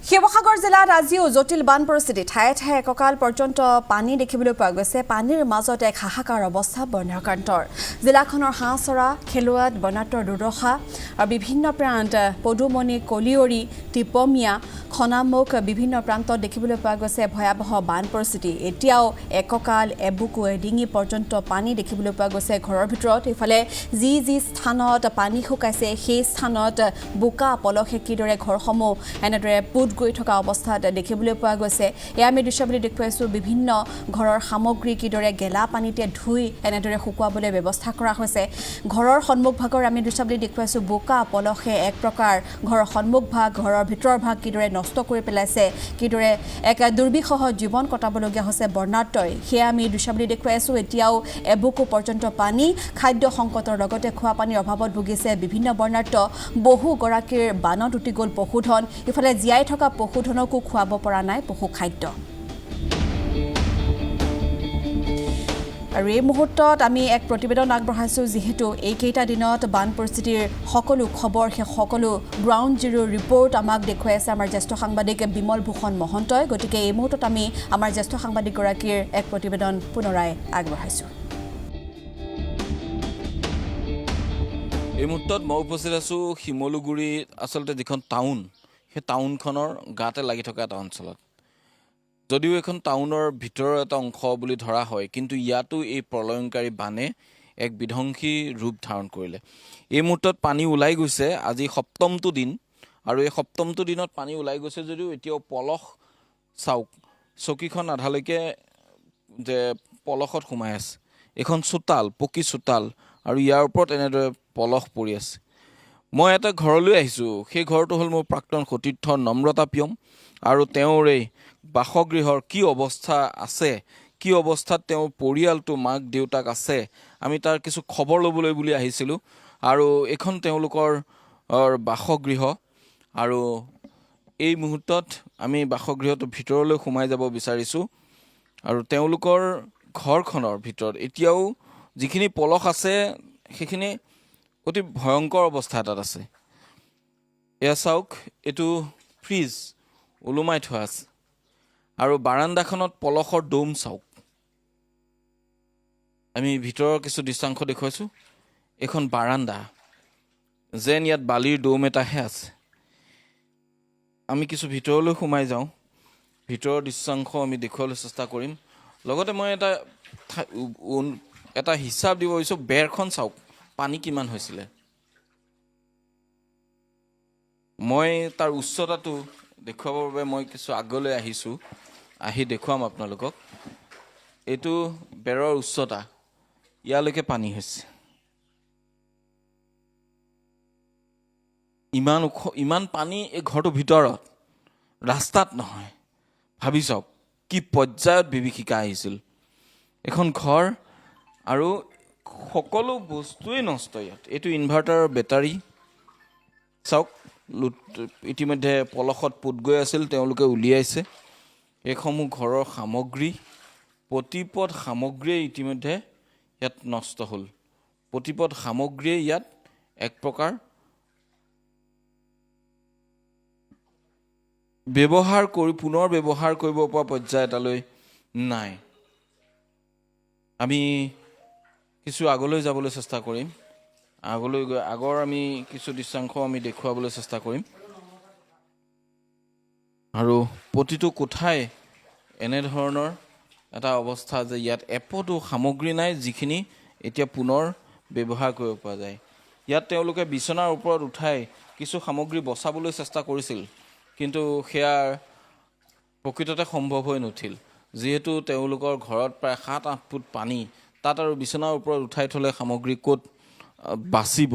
শিৱসাগৰ জিলাত আজিও জটিল বান পৰিস্থিতি ঠায়ে ঠায়ে এককাল পৰ্যন্ত পানী দেখিবলৈ পোৱা গৈছে পানীৰ মাজত এক হাহাকাৰ অৱস্থা বন্যাক্ৰান্তৰ জিলাখনৰ হাঁহচৰা খেলুৱাত বনাতৰ দুৰ্দশা আৰু বিভিন্ন প্ৰান্ত পদুমণি কলিয়ৰি টিপমিয়া খনামুখ বিভিন্ন প্ৰান্তত দেখিবলৈ পোৱা গৈছে ভয়াৱহ বান পৰিস্থিতি এতিয়াও এককাল এবুকু এডিঙি পৰ্যন্ত পানী দেখিবলৈ পোৱা গৈছে ঘৰৰ ভিতৰত ইফালে যি স্থানত পানী শুকাইছে সেই স্থানত বোকা পলসে কিদৰে ঘৰসমূহ এনেদৰে পুত গৈ থকা অৱস্থাত দেখিবলৈ পোৱা গৈছে এয়া আমি দৃশ্যবলৈ দেখুৱাইছো বিভিন্ন ঘৰৰ সামগ্ৰী কিদৰে গেলা পানীতে ধুই এনেদৰে শুকুৱাবলৈ ব্যৱস্থা কৰা হৈছে ঘৰৰ সন্মুখভাগৰ আমি দৃশ্যবলৈ দেখুৱাইছো বোকা পলসে এক প্ৰকাৰ ঘৰৰ সন্মুখভাগ ঘৰৰ ভিতৰৰ ভাগ কিদৰে নষ্ট কৰি পেলাইছে কিদৰে এক দুৰ্বিষহ জীৱন কটাবলগীয়া হৈছে বৰ্ণাঢ্যই সেয়া আমি দৃশ্যবলৈ দেখুৱাইছো এতিয়াও এবুকু পৰ্যন্ত পানী খাদ্য সংকটৰ লগতে খোৱা পানীৰ অভাৱত ভুগিছে বিভিন্ন বৰ্ণাঢ্য বহু গৰাকীৰ বানত উটি গ'ল পশুধন ইফালে জীয়াই থকা পশুধনকো খুৱাব পৰা নাই পশু খাদ্য আৰু এই মুহূৰ্তত আমি এক প্ৰতিবেদন আগবঢ়াইছো যেহেতু এই কেইটা দিনত বান পৰিস্থিতিৰ সকলো খবৰ সকলো গ্ৰাউণ্ড জিৰো ৰিপৰ্ট আমাক দেখুৱাই আছে আমাৰ জ্যেষ্ঠ সাংবাদিক বিমল ভূষণ মহন্তই গতিকে এই মুহূৰ্তত আমি আমাৰ জ্যেষ্ঠ সাংবাদিকগৰাকীৰ এক প্ৰতিবেদন পুনৰাই আগবঢ়াইছো এই মুহূৰ্তত মই উপস্থিত আছোঁ শিমলুগুৰি আচলতে যিখন টাউন সেই টাউনখনৰ গাতে লাগি থকা এটা অঞ্চলত যদিও এখন টাউনৰ ভিতৰৰ এটা অংশ বুলি ধৰা হয় কিন্তু ইয়াতো এই প্ৰলয়ংকাৰী বানে এক বিধ্বংসী ৰূপ ধাৰণ কৰিলে এই মুহূৰ্তত পানী ওলাই গৈছে আজি সপ্তমটো দিন আৰু এই সপ্তমটো দিনত পানী ওলাই গৈছে যদিও এতিয়াও পলস চাওক চকীখন আধালৈকে যে পলসত সোমাই আছে এখন চোতাল পকী চোতাল আৰু ইয়াৰ ওপৰত এনেদৰে পলস পৰি আছে মই এটা ঘৰলৈ আহিছোঁ সেই ঘৰটো হ'ল মোৰ প্ৰাক্তন সতীৰ্থ নম্ৰতা পিয়ম আৰু তেওঁৰ এই বাসগৃহৰ কি অৱস্থা আছে কি অৱস্থাত তেওঁৰ পৰিয়ালটো মাক দেউতাক আছে আমি তাৰ কিছু খবৰ ল'বলৈ বুলি আহিছিলোঁ আৰু এখন তেওঁলোকৰ বাসগৃহ আৰু এই মুহূৰ্তত আমি বাসগৃহটোৰ ভিতৰলৈ সোমাই যাব বিচাৰিছোঁ আৰু তেওঁলোকৰ ঘৰখনৰ ভিতৰত এতিয়াও যিখিনি পলস আছে সেইখিনি অতি ভয়ংকৰ অৱস্থা এটাত আছে এয়া চাওক এইটো ফ্ৰিজ ওলোমাই থোৱা আছে আৰু বাৰাণ্ডাখনত পলসৰ দম চাওক আমি ভিতৰৰ কিছু দৃশ্যাংশ দেখুৱাইছোঁ এখন বাৰাণ্ডা যেন ইয়াত বালিৰ দম এটাহে আছে আমি কিছু ভিতৰলৈ সোমাই যাওঁ ভিতৰৰ দৃশ্যাংশ আমি দেখুৱাবলৈ চেষ্টা কৰিম লগতে মই এটা হিচাপ দিব বিচাৰিছোঁ বেৰখন চাওক পানী কিমান হৈছিলে মই তাৰ উচ্চতাটো দেখুৱাবৰ বাবে মই কিছু আগলৈ আহিছোঁ আহি দেখুৱাম আপোনালোকক এইটো বেৰৰ উচ্চতা ইয়ালৈকে পানী হৈছে ইমান ওখ ইমান পানী এই ঘৰটোৰ ভিতৰত ৰাস্তাত নহয় ভাবি চাওক কি পৰ্যায়ত বিভীষিকা আহিছিল এখন ঘৰ আৰু সকলো বস্তুৱেই নষ্ট ইয়াত এইটো ইনভাৰ্টাৰৰ বেটাৰী চাওক ইতিমধ্যে পলসত পোত গৈ আছিল তেওঁলোকে উলিয়াইছে এইসমূহ ঘৰৰ সামগ্ৰী প্ৰতিপদ সামগ্ৰীয়ে ইতিমধ্যে ইয়াত নষ্ট হ'ল প্ৰতিপদ সামগ্ৰীয়ে ইয়াত এক প্ৰকাৰ পুনৰ ব্যৱহাৰ কৰিব পৰা পৰ্যায় এটালৈ নাই আমি কিছু আগলৈ যাবলৈ চেষ্টা কৰিম আগলৈ গৈ আগৰ আমি কিছু দৃশ্যাংশ আমি দেখুৱাবলৈ চেষ্টা কৰিম আৰু প্ৰতিটো কোঠাই এনেধৰণৰ এটা অৱস্থা যে ইয়াত এপদো সামগ্ৰী নাই যিখিনি এতিয়া পুনৰ ব্যৱহাৰ কৰিব পৰা যায় ইয়াত তেওঁলোকে বিচনাৰ ওপৰত উঠাই কিছু সামগ্ৰী বচাবলৈ চেষ্টা কৰিছিল কিন্তু সেয়া প্ৰকৃততে সম্ভৱ হৈ নুঠিল যিহেতু তেওঁলোকৰ ঘৰত প্ৰায় 7-8 ফুট পানী তাত আৰু বিচনাৰ ওপৰত উঠাই থ'লে সামগ্ৰী ক'ত বাচিব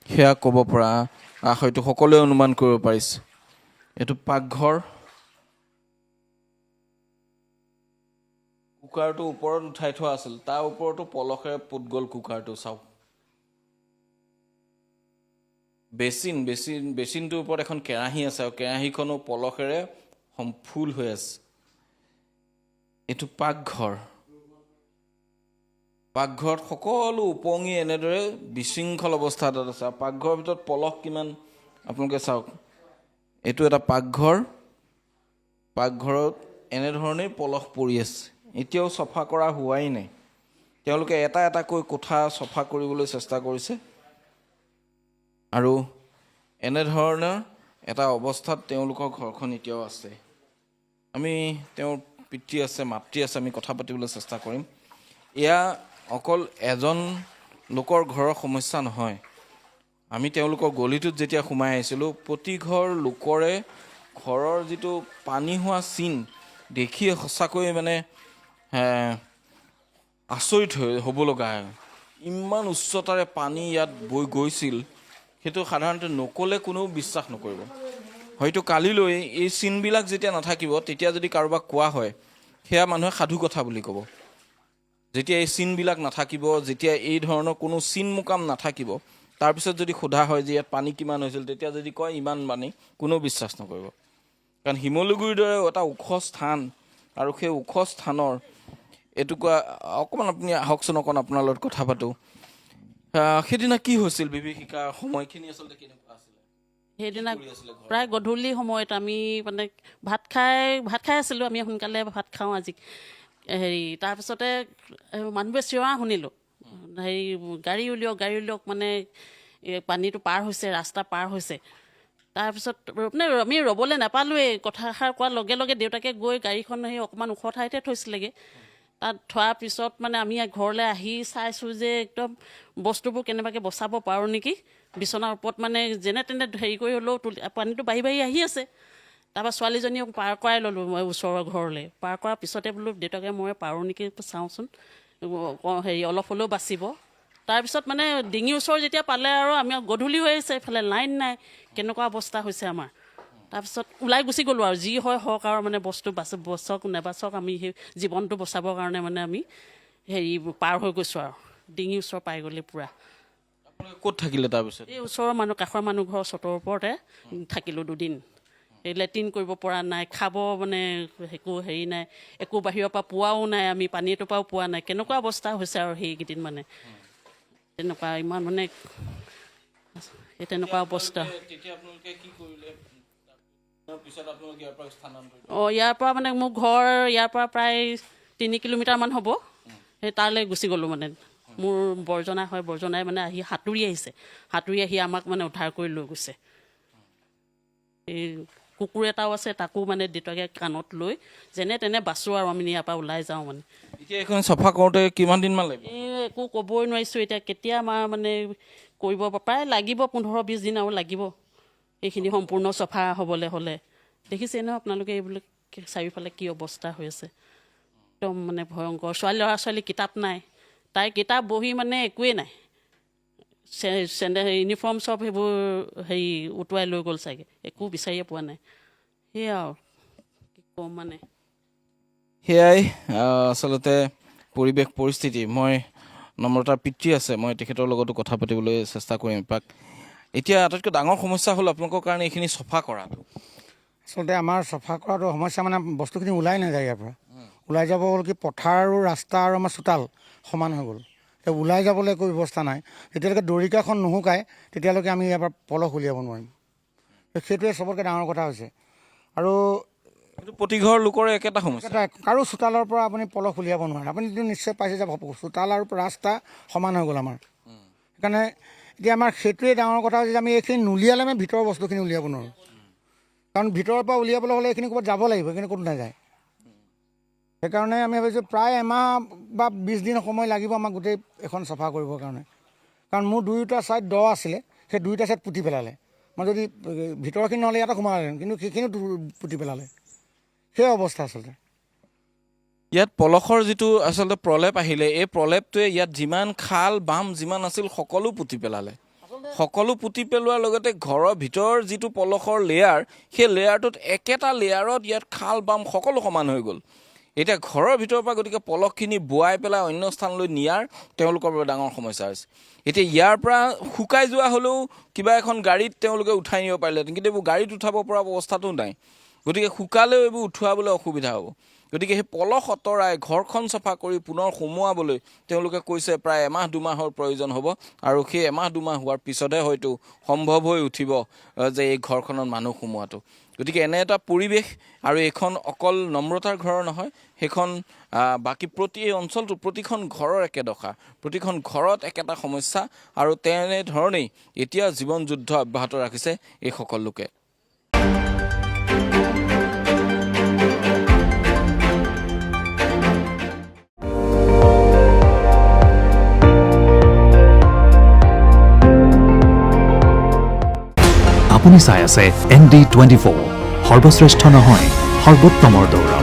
সেয়া ক'ব পৰা হয়তো সকলোৱে অনুমান কৰিব পাৰিছে এইটো পাকঘৰ কুকাৰটো ওপৰত উঠাই থোৱা আছিল তাৰ ওপৰতো পলসেৰে পোত গ'ল কুকাৰটো চাওক বেচিনটোৰ ওপৰত এখন কেৰাহী আছে আৰু কেৰাহীখনো পলসেৰে ফুল হৈ আছে এইটো পাকঘৰত সকলো উপঙি এনেদৰে বিশৃংখল অৱস্থা এটাত আছে পাকঘৰৰ ভিতৰত পলস কিমান আপোনালোকে চাওক এইটো এটা পাকঘৰ পাকঘৰত এনেধৰণেই পলস পৰি আছে, এতিয়াও চফা কৰা হোৱাই নাই। তেওঁলোকে এটা এটাকৈ কোঠা চফা কৰিবলৈ চেষ্টা কৰিছে আৰু এনেধৰণৰ এটা অৱস্থাত তেওঁলোকৰ ঘৰখন এতিয়াও আছে। আমি তেওঁৰ পিতৃ আছে, মাতৃ আছে, আমি কথা পাতিবলৈ চেষ্টা কৰিম। এয়া অকল এজন লোকৰ ঘৰৰ সমস্যা নহয়। আমি তেওঁলোকৰ গলিটোত যেতিয়া সোমাই আহিছিলোঁ, প্ৰতি ঘৰ লোকৰে ঘৰৰ যিটো পানী হোৱা চিন দেখি সঁচাকৈ মানে আচৰিত হ'ব লগা। ইমান উচ্চতাৰে পানী ইয়াত বৈ গৈছিল, সেইটো সাধাৰণতে নক'লে কোনেও বিশ্বাস নকৰিব। হয়তো কালিলৈ এই চিনবিলাক যেতিয়া নাথাকিব, তেতিয়া যদি কাৰোবাক কোৱা হয়, সেয়া মানুহে সাধু কথা বুলি ক'ব। যেতিয়া এই চিনবিলাক নাথাকিব, যেতিয়া এই ধৰণৰ কোনো চিন মোকাম নাথাকিব, তাৰপিছত যদি সোধা হয় যে ইয়াত পানী কিমান হৈছিল, তেতিয়া যদি কয় ইমান পানী, কোনেও বিশ্বাস নকৰিব। কাৰণ শিমলুগুৰিৰ দৰে এটা ওখ স্থান, আৰু সেই ওখ স্থানৰ এটুকুৰা অকণমান আপুনি আহকচোন, অকণ আপোনাৰ লগত কথা পাতোঁ। সেইদিনা কি হৈছিল, বিভীষিকাৰ সময়খিনি আচলতে কেনেকুৱা আছিলে? সেইদিনা প্ৰায় গধূলি সময়ত আমি মানে ভাত খাই আছিলোঁ। আমি সোনকালে ভাত খাওঁ আজি। তাৰপিছতে মানুহবোৰে চিঞৰা শুনিলোঁ, গাড়ী উলিয়াওক, মানে পানীটো পাৰ হৈছে, ৰাস্তা পাৰ হৈছে। তাৰপিছত মানে আমি ৰ'বলৈ নাপালোঁৱেই। কথাষাৰ কোৱাৰ লগে লগে দেউতাকে গৈ গাড়ীখন অকণমান ওখ ঠাইতে থৈছিলেগৈ। তাত থোৱাৰ পিছত মানে আমি ঘৰলৈ আহি চাইছোঁ যে একদম বস্তুবোৰ কেনেবাকৈ বচাব পাৰোঁ নেকি। বিচনাৰ ওপৰত মানে যেনে তেনে কৰি হ'লেও পানীটো বাঢ়ি আহি আছে। তাৰপৰা ছোৱালীজনীক পাৰ কৰাই ল'লোঁ মই ওচৰৰ ঘৰলৈ। পাৰ কৰাৰ পিছতে বোলো দেউতাকে মই পাৰোঁ নেকি চাওঁচোন, অলপ হ'লেও বাচিব। তাৰপিছত মানে ডিঙিৰ ওচৰ যেতিয়া পালে আৰু আমি গধূলি হৈ আহিছে, এইফালে লাইন নাই, কেনেকুৱা অৱস্থা হৈছে আমাৰ। তাৰপিছত ওলাই গুচি গ'লোঁ আৰু যি হয় হওক আৰু মানে বস্তু বচক নেবাচক, আমি সেই জীৱনটো বচাবৰ কাৰণে মানে আমি পাৰ হৈ গৈছোঁ আৰু ডিঙিৰ ওচৰ পাই গ'লে পূৰা। ক'ত থাকিলে তাৰপিছত? এই ওচৰৰ কাষৰ মানুহ ঘৰৰ চটৰ ওপৰতে থাকিলোঁ 2 দিন। এই লেট্ৰিন কৰিব পৰা নাই, খাব মানে একো নাই, একো বাহিৰৰ পৰা পোৱাও নাই, আমি পানী এটোপাও পোৱা নাই। কেনেকুৱা অৱস্থা হৈছে আৰু সেইকেইদিন মানে তেনেকুৱা, ইমান মানে তেনেকুৱা অৱস্থা। ইয়াৰ পৰা মানে মোৰ ঘৰ ইয়াৰ পৰা প্ৰায় 3 কিলোমিটাৰমান হ'ব। সেই তালৈ গুচি গ'লোঁ মানে। মোৰ বৰ্জনা হয়, বৰ্জনাই মানে আহি সাঁতুৰি আহি আমাক মানে উদ্ধাৰ কৰি লৈ গৈছে। এই কুকুৰ এটাও আছে, তাকো মানে দেউতাকে কাণত লৈ যেনে তেনে বাচোঁ আৰু আমি ইয়াৰ পৰা ওলাই যাওঁ মানে। এতিয়া এইখন চাফা কৰোঁতে কিমান দিনমান লাগিব? একো ক'বই নোৱাৰিছোঁ এতিয়া কেতিয়া আমাৰ মানে কৰিব, প্ৰায় লাগিব 15-20 দিন আৰু লাগিব এইখিনি সম্পূৰ্ণ চফা হ'বলৈ হ'লে। দেখিছে ন আপোনালোকে এইবিলাক চাৰিওফালে কি অৱস্থা হৈ আছে, একদম মানে ভয়ংকৰ। ল'ৰা ছোৱালী কিতাপ নাই, তাইৰ কিতাপ বহি মানে একোৱেই নাই। ইউনিফৰ্ম চব সেইবোৰ উটুৱাই লৈ গ'ল চাগে, একো বিচাৰিয়ে পোৱা নাই। সেয়া আৰু কি ক'ম মানে। সেয়াই আচলতে পৰিৱেশ পৰিস্থিতি। মই নম্ৰতাৰ পিতৃ আছে, মই তেখেতৰ লগতো কথা পাতিবলৈ চেষ্টা কৰিম এপাক। এতিয়া আটাইতকৈ ডাঙৰ সমস্যা হ'ল আপোনালোকৰ কাৰণে এইখিনি চফা কৰাটো। আচলতে আমাৰ চফা কৰাটো সমস্যা মানে বস্তুখিনি ওলাই নাযায় ইয়াৰ পৰা। ওলাই যাব হ'ল কি, পথাৰ আৰু ৰাস্তা আৰু আমাৰ চোতাল সমান হৈ গ'ল। এতিয়া ওলাই যাবলৈ একো ব্যৱস্থা নাই। যেতিয়ালৈকে দৰিকাখন নুশুকায় তেতিয়ালৈকে আমি ইয়াৰ পৰা পলস উলিয়াব নোৱাৰিম। সেইটোৱে চবতকৈ ডাঙৰ কথা হৈছে। আৰু প্ৰতি ঘৰ লোকৰে একেটা সমস্যা, কাৰো চোতালৰ পৰা আপুনি পলস উলিয়াব নোৱাৰে। আপুনিতো নিশ্চয় পাইছে যে চোতাল আৰু ৰাস্তা সমান হৈ গ'ল আমাৰ। সেইকাৰণে এতিয়া আমাৰ সেইটোৱে ডাঙৰ কথা হৈছে যে আমি এইখিনি নুলিয়ালে আমি ভিতৰৰ বস্তুখিনি উলিয়াব নোৱাৰোঁ। কাৰণ ভিতৰৰ পৰা উলিয়াবলৈ হ'লে এইখিনি ক'ৰবাত যাব লাগিব, এইখিনি ক'তো নাযায়। সেইকাৰণে আমি ভাবিছোঁ প্ৰায় এমাহ বা 20 দিন সময় লাগিব আমাক গোটেই এখন চাফা কৰিবৰ কাৰণে। কাৰণ মোৰ 2টা ছাইড দ আছিলে, সেই 2টা ছাইড পুতি পেলালে। মই যদি ভিতৰখিনি নহ'লে ইয়াতে সোমালে, কিন্তু সেইখিনিও পুতি পেলালে। সেই অৱস্থা আচলতে। ইয়াত পলসৰ যিটো আচলতে প্ৰলেপ আহিলে, এই প্ৰলেপটোৱে ইয়াত যিমান খাল বাম যিমান আছিল সকলো পুতি পেলালে। সকলো পুতি পেলোৱাৰ লগতে ঘৰৰ ভিতৰৰ যিটো পলসৰ লেয়াৰ, সেই লেয়াৰটোত একেটা লেয়াৰত ইয়াত খাল বাম সকলো সমান হৈ গ'ল। এতিয়া ঘৰৰ ভিতৰৰ পৰা গতিকে পলসখিনি বোৱাই পেলাই অন্য স্থানলৈ নিয়াৰ তেওঁলোকৰ বাবে ডাঙৰ সমস্যা হৈছে। এতিয়া ইয়াৰ পৰা শুকাই যোৱা হ'লেও কিবা এখন গাড়ীত তেওঁলোকে উঠাই নিব পাৰিলেহেঁতেন, কিন্তু এইবোৰ গাড়ীত উঠাব পৰা অৱস্থাটো নাই। গতিকে শুকালেও এইবোৰ উঠোৱাবলৈ অসুবিধা হ'ব। গতিকে সেই পলস আঁতৰাই ঘৰখন চাফা কৰি পুনৰ সুমুৱাবলৈ তেওঁলোকে কৈছে প্ৰায় এমাহ 2 মাহৰ প্ৰয়োজন হ'ব। আৰু সেই এমাহ 2 মাহ হোৱাৰ পিছতহে হয়তো সম্ভৱ হৈ উঠিব যে এই ঘৰখনত মানুহ সুমুৱাটো। গতিকে এনে এটা পৰিৱেশ আৰু এইখন অকল নম্ৰতাৰ ঘৰৰ নহয়, সেইখন বাকী এই অঞ্চলটো প্ৰতিখন ঘৰৰ একে দশা, প্ৰতিখন ঘৰত একেটা সমস্যা আৰু তেনেধৰণেই এতিয়া জীৱন যুদ্ধ অব্যাহত ৰাখিছে এইসকল লোকে। আপুনি চাই আছে ND24, সৰ্বশ্ৰেষ্ঠ নহয় সৰ্বোত্তমৰ দৌৰ।